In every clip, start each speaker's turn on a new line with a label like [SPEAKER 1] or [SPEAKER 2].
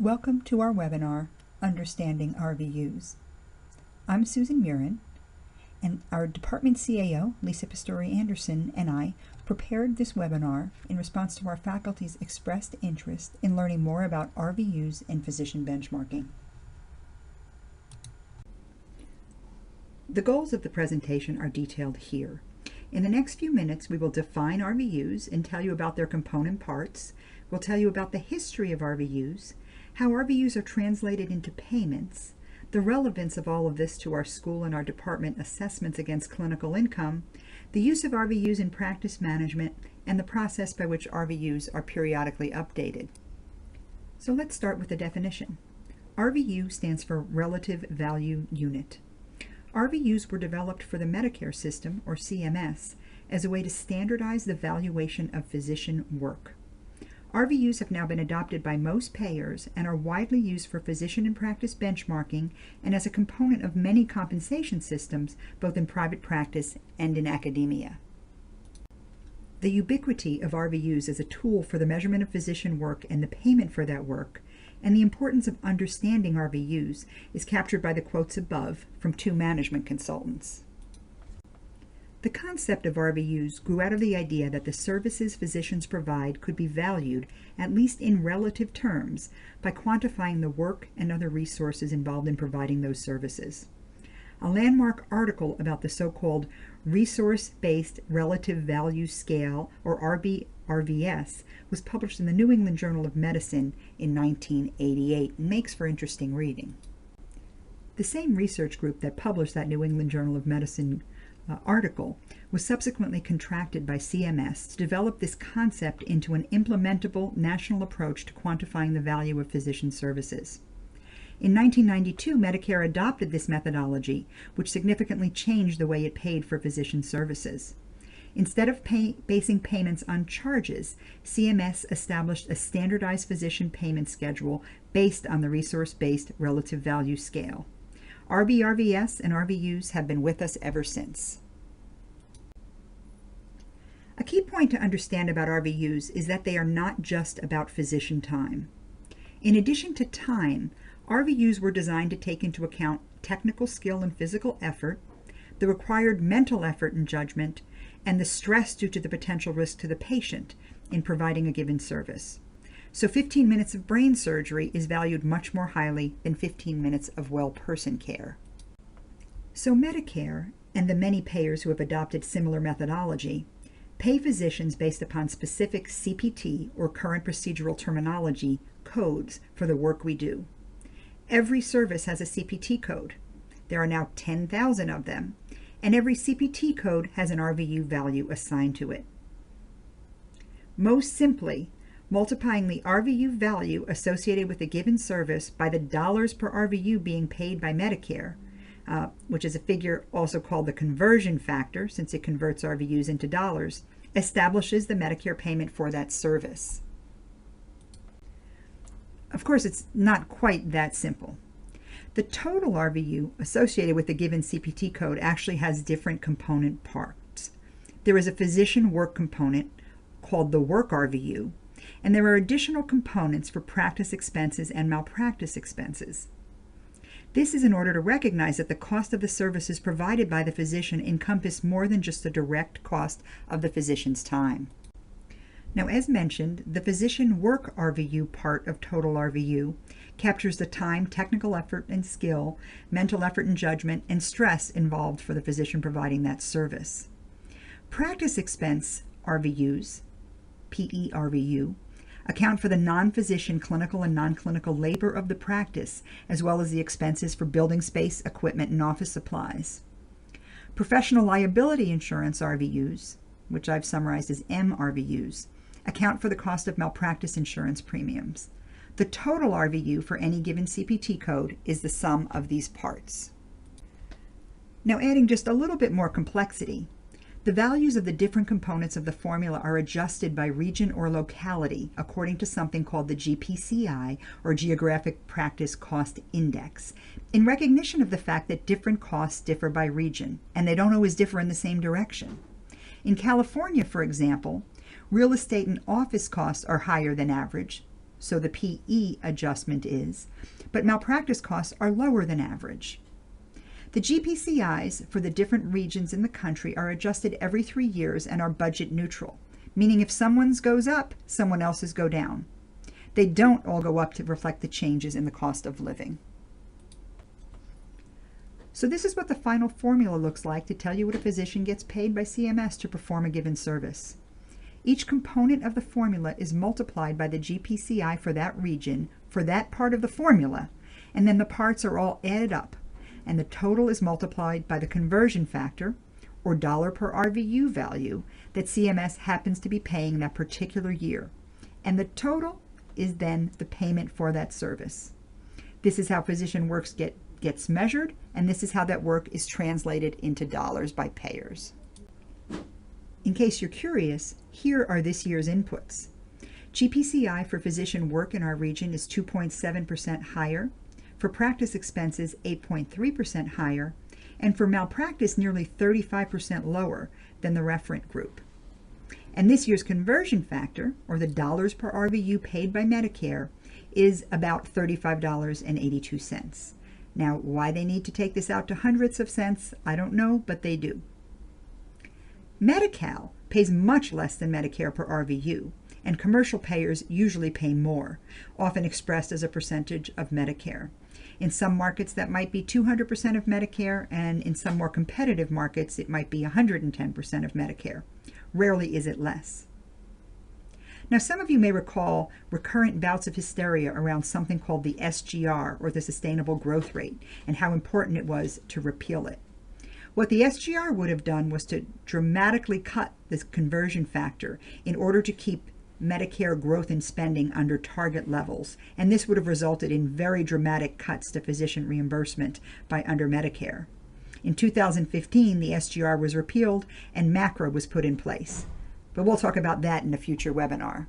[SPEAKER 1] Welcome to our webinar, Understanding RVUs. I'm Susan Murin, and our department CAO, Lisa Pistori Anderson, and I prepared this webinar in response to our faculty's expressed interest in learning more about RVUs and physician benchmarking. The goals of the presentation are detailed here. In the next few minutes, we will define RVUs and tell you about their component parts. We'll tell you about the history of RVUs, how RVUs are translated into payments, the relevance of all of this to our school and our department assessments against clinical income, the use of RVUs in practice management, and the process by which RVUs are periodically updated. So let's start with the definition. RVU stands for Relative Value Unit. RVUs were developed for the Medicare system, or CMS, as a way to standardize the valuation of physician work. RVUs have now been adopted by most payers and are widely used for physician and practice benchmarking and as a component of many compensation systems, both in private practice and in academia. The ubiquity of RVUs as a tool for the measurement of physician work and the payment for that work, and the importance of understanding RVUs, is captured by the quotes above from two management consultants. The concept of RVUs grew out of the idea that the services physicians provide could be valued, at least in relative terms, by quantifying the work and other resources involved in providing those services. A landmark article about the so-called Resource-Based Relative Value Scale, or RVS, was published in the New England Journal of Medicine in 1988 and makes for interesting reading. The same research group that published that New England Journal of Medicine article was subsequently contracted by CMS to develop this concept into an implementable national approach to quantifying the value of physician services. In 1992, Medicare adopted this methodology, which significantly changed the way it paid for physician services. Instead of basing payments on charges, CMS established a standardized physician payment schedule based on the resource-based relative value scale. RVS and RVUs have been with us ever since. A key point to understand about RVUs is that they are not just about physician time. In addition to time, RVUs were designed to take into account technical skill and physical effort, the required mental effort and judgment, and the stress due to the potential risk to the patient in providing a given service. So 15 minutes of brain surgery is valued much more highly than 15 minutes of well-person care. So Medicare, and the many payers who have adopted similar methodology, pay physicians based upon specific CPT, or current procedural terminology, codes for the work we do. Every service has a CPT code. There are now 10,000 of them, and every CPT code has an RVU value assigned to it. Most simply, multiplying the RVU value associated with a given service by the dollars per RVU being paid by Medicare, which is a figure also called the conversion factor, since it converts RVUs into dollars, establishes the Medicare payment for that service. Of course, it's not quite that simple. The total RVU associated with a given CPT code actually has different component parts. There is a physician work component called the work RVU, and there are additional components for practice expenses and malpractice expenses. This is in order to recognize that the cost of the services provided by the physician encompass more than just the direct cost of the physician's time. Now, as mentioned, the physician work RVU part of total RVU captures the time, technical effort and skill, mental effort and judgment, and stress involved for the physician providing that service. Practice expense RVUs, PERVU, account for the non-physician clinical and non-clinical labor of the practice, as well as the expenses for building space, equipment, and office supplies. Professional liability insurance RVUs, which I've summarized as MRVUs, account for the cost of malpractice insurance premiums. The total RVU for any given CPT code is the sum of these parts. Now, adding just a little bit more complexity, the values of the different components of the formula are adjusted by region or locality according to something called the GPCI, or Geographic Practice Cost Index, in recognition of the fact that different costs differ by region, and they don't always differ in the same direction. In California, for example, real estate and office costs are higher than average, so the PE adjustment is, but malpractice costs are lower than average. The GPCIs for the different regions in the country are adjusted every 3 years and are budget neutral, meaning if someone's goes up, someone else's go down. They don't all go up to reflect the changes in the cost of living. So this is what the final formula looks like to tell you what a physician gets paid by CMS to perform a given service. Each component of the formula is multiplied by the GPCI for that region, for that part of the formula, and then the parts are all added up, and the total is multiplied by the conversion factor, or dollar per RVU value, that CMS happens to be paying that particular year. And the total is then the payment for that service. This is how physician work gets measured, and this is how that work is translated into dollars by payers. In case you're curious, here are this year's inputs. GPCI for physician work in our region is 2.7% higher, for practice expenses 8.3% higher, and for malpractice nearly 35% lower than the referent group. And this year's conversion factor, or the dollars per RVU paid by Medicare, is about $35.82. Now, why they need to take this out to hundredths of cents, I don't know, but they do. Medi-Cal pays much less than Medicare per RVU, and commercial payers usually pay more, often expressed as a percentage of Medicare. In some markets, that might be 200% of Medicare, and in some more competitive markets, it might be 110% of Medicare. Rarely is it less. Now, some of you may recall recurrent bouts of hysteria around something called the SGR, or the Sustainable Growth Rate, and how important it was to repeal it. What the SGR would have done was to dramatically cut this conversion factor in order to keep Medicare growth in spending under target levels, and this would have resulted in very dramatic cuts to physician reimbursement by under Medicare. In 2015, the SGR was repealed and MACRA was put in place, but we'll talk about that in a future webinar.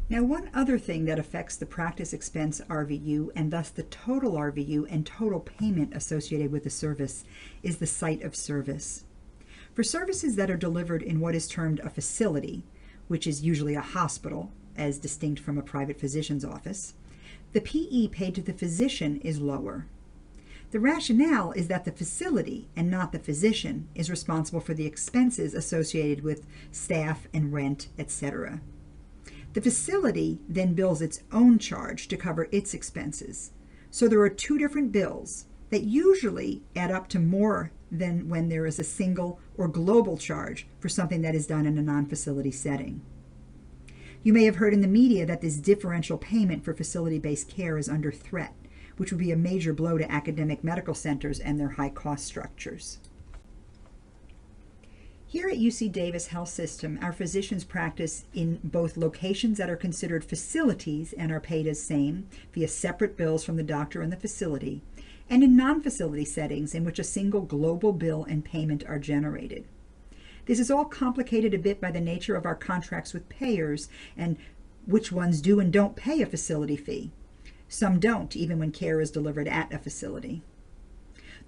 [SPEAKER 1] Now, one other thing that affects the practice expense RVU, and thus the total RVU and total payment associated with the service, is the site of service. For services that are delivered in what is termed a facility, which is usually a hospital, as distinct from a private physician's office, the PE paid to the physician is lower. The rationale is that the facility, and not the physician, is responsible for the expenses associated with staff and rent, etc. The facility then bills its own charge to cover its expenses. So there are two different bills that usually add up to more than when there is a single or global charge for something that is done in a non-facility setting. You may have heard in the media that this differential payment for facility-based care is under threat, which would be a major blow to academic medical centers and their high cost structures. Here at UC Davis Health System, our physicians practice in both locations that are considered facilities and are paid as same via separate bills from the doctor and the facility, and in non-facility settings in which a single global bill and payment are generated. This is all complicated a bit by the nature of our contracts with payers and which ones do and don't pay a facility fee. Some don't, even when care is delivered at a facility.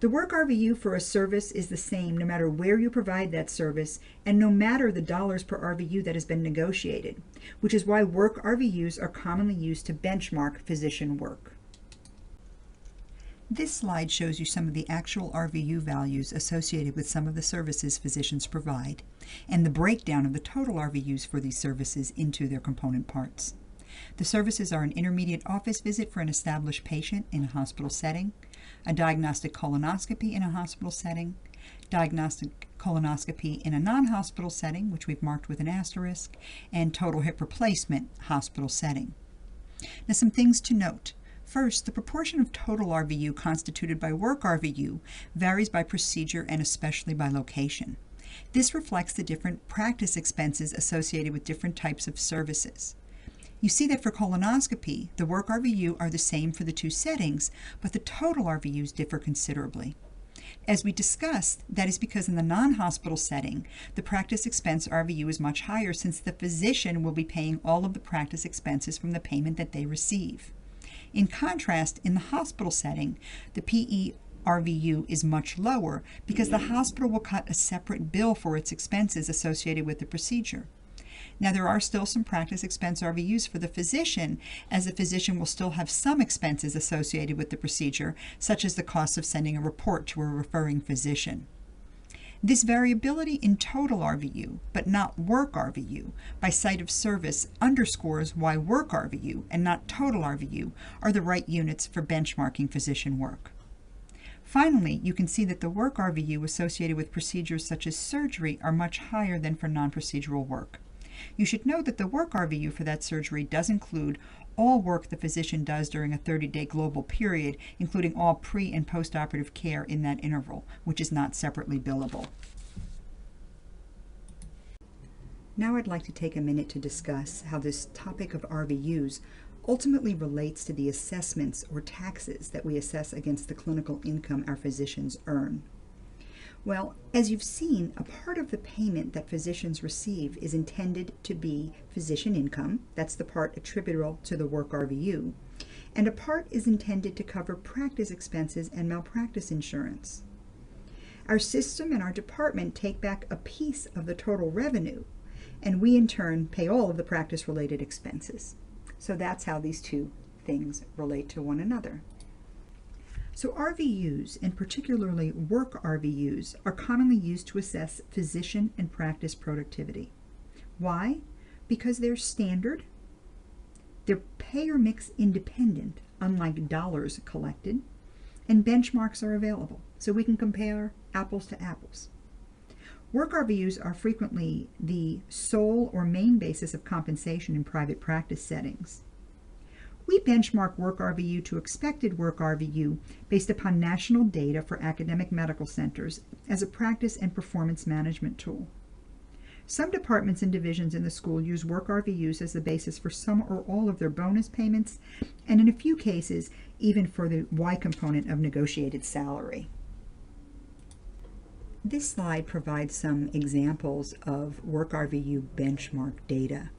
[SPEAKER 1] The work RVU for a service is the same no matter where you provide that service and no matter the dollars per RVU that has been negotiated, which is why work RVUs are commonly used to benchmark physician work. This slide shows you some of the actual RVU values associated with some of the services physicians provide, and the breakdown of the total RVUs for these services into their component parts. The services are an intermediate office visit for an established patient in a hospital setting, a diagnostic colonoscopy in a hospital setting, diagnostic colonoscopy in a non-hospital setting, which we've marked with an asterisk, and total hip replacement hospital setting. Now, some things to note. First, the proportion of total RVU constituted by work RVU varies by procedure and especially by location. This reflects the different practice expenses associated with different types of services. You see that for colonoscopy, the work RVU are the same for the two settings, but the total RVUs differ considerably. As we discussed, that is because in the non-hospital setting, the practice expense RVU is much higher since the physician will be paying all of the practice expenses from the payment that they receive. In contrast, in the hospital setting, the PE RVU is much lower because the hospital will cut a separate bill for its expenses associated with the procedure. Now, there are still some practice expense RVUs for the physician, as the physician will still have some expenses associated with the procedure, such as the cost of sending a report to a referring physician. This variability in total RVU, but not work RVU, by site of service underscores why work RVU and not total RVU are the right units for benchmarking physician work. Finally, you can see that the work RVU associated with procedures such as surgery are much higher than for non-procedural work. You should know that the work RVU for that surgery does include all work the physician does during a 30-day global period, including all pre- and post-operative care in that interval, which is not separately billable. Now I'd like to take a minute to discuss how this topic of RVUs ultimately relates to the assessments or taxes that we assess against the clinical income our physicians earn. Well, as you've seen, a part of the payment that physicians receive is intended to be physician income, that's the part attributable to the work RVU, and a part is intended to cover practice expenses and malpractice insurance. Our system and our department take back a piece of the total revenue, and we in turn pay all of the practice-related expenses. So that's how these two things relate to one another. So RVUs, and particularly work RVUs, are commonly used to assess physician and practice productivity. Why? Because they're standard, they're payer mix independent, unlike dollars collected, and benchmarks are available, so we can compare apples to apples. Work RVUs are frequently the sole or main basis of compensation in private practice settings. We benchmark work RVU to expected work RVU based upon national data for academic medical centers as a practice and performance management tool. Some departments and divisions in the school use work RVUs as the basis for some or all of their bonus payments, and in a few cases, even for the Y component of negotiated salary. This slide provides some examples of work RVU benchmark data.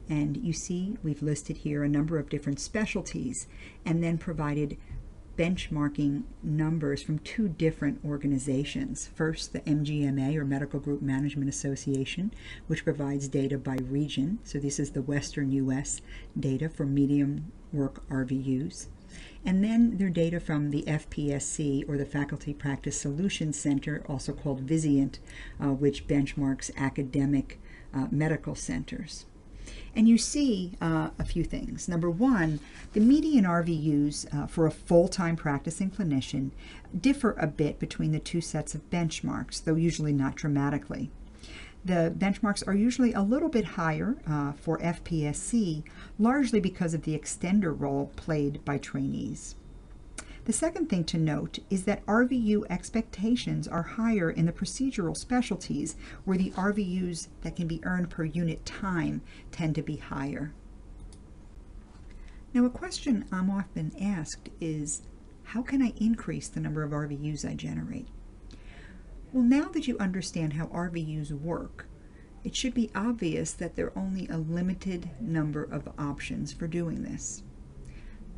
[SPEAKER 1] And you see we've listed here a number of different specialties and then provided benchmarking numbers from two different organizations. First, the MGMA, or Medical Group Management Association, which provides data by region. So this is the Western U.S. data for medium work RVUs. And then their data from the FPSC, or the Faculty Practice Solutions Center, also called Vizient, which benchmarks academic medical centers. And you see a few things. Number one, the median RVUs for a full-time practicing clinician differ a bit between the two sets of benchmarks, though usually not dramatically. The benchmarks are usually a little bit higher for FPSC, largely because of the extender role played by trainees. The second thing to note is that RVU expectations are higher in the procedural specialties, where the RVUs that can be earned per unit time tend to be higher. Now, a question I'm often asked is, how can I increase the number of RVUs I generate? Well, now that you understand how RVUs work, it should be obvious that there are only a limited number of options for doing this.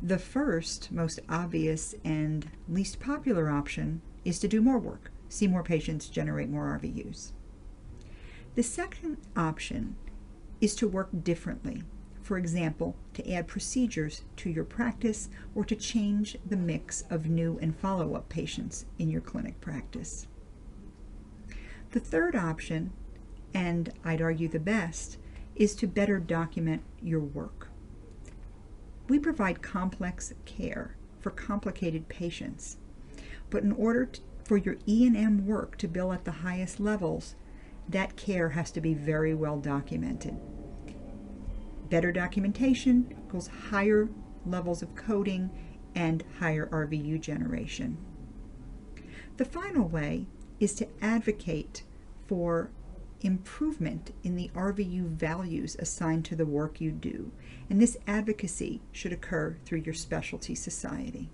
[SPEAKER 1] The first, most obvious, and least popular option is to do more work, see more patients, generate more RVUs. The second option is to work differently. For example, to add procedures to your practice or to change the mix of new and follow-up patients in your clinic practice. The third option, and I'd argue the best, is to better document your work. We provide complex care for complicated patients, but in order for your E&M work to bill at the highest levels, that care has to be very well documented. Better documentation equals higher levels of coding and higher RVU generation. The final way is to advocate for improvement in the RVU values assigned to the work you do, and this advocacy should occur through your specialty society.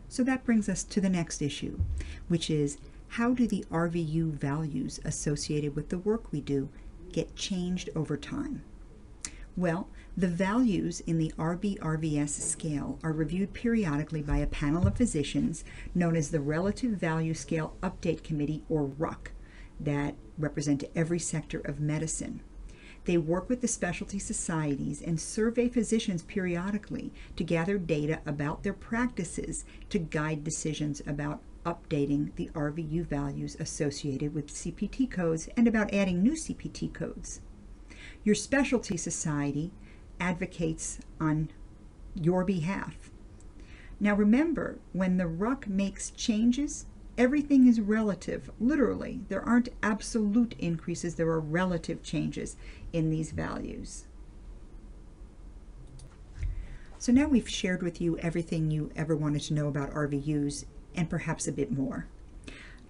[SPEAKER 1] So that brings us to the next issue, which is, how do the RVU values associated with the work we do get changed over time? Well, the values in the RV-RVS scale are reviewed periodically by a panel of physicians known as the Relative Value Scale Update Committee, or RUC, that represent every sector of medicine. They work with the specialty societies and survey physicians periodically to gather data about their practices to guide decisions about updating the RVU values associated with CPT codes and about adding new CPT codes. Your specialty society advocates on your behalf. Now remember, when the RUC makes changes, everything is relative. Literally, there aren't absolute increases, there are relative changes in these values. So now we've shared with you everything you ever wanted to know about RVUs and perhaps a bit more.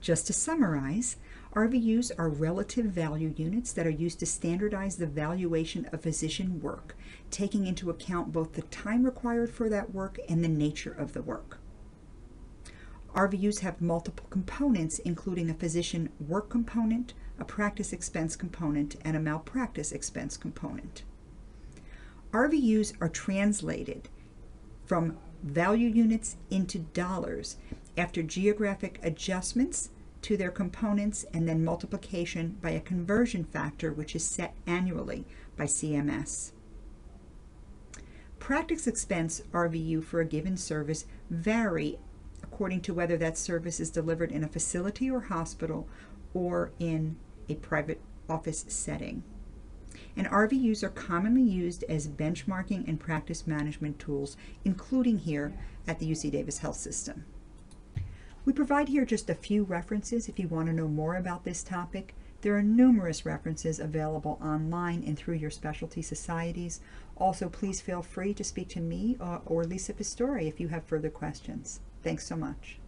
[SPEAKER 1] Just to summarize, RVUs are relative value units that are used to standardize the valuation of physician work, taking into account both the time required for that work and the nature of the work. RVUs have multiple components, including a physician work component, a practice expense component, and a malpractice expense component. RVUs are translated from value units into dollars after geographic adjustments to their components and then multiplication by a conversion factor which is set annually by CMS. Practice expense RVU for a given service vary according to whether that service is delivered in a facility or hospital or in a private office setting. And RVUs are commonly used as benchmarking and practice management tools, including here at the UC Davis Health System. We provide here just a few references if you want to know more about this topic. There are numerous references available online and through your specialty societies. Also, please feel free to speak to me or Lisa Pistori if you have further questions. Thanks so much.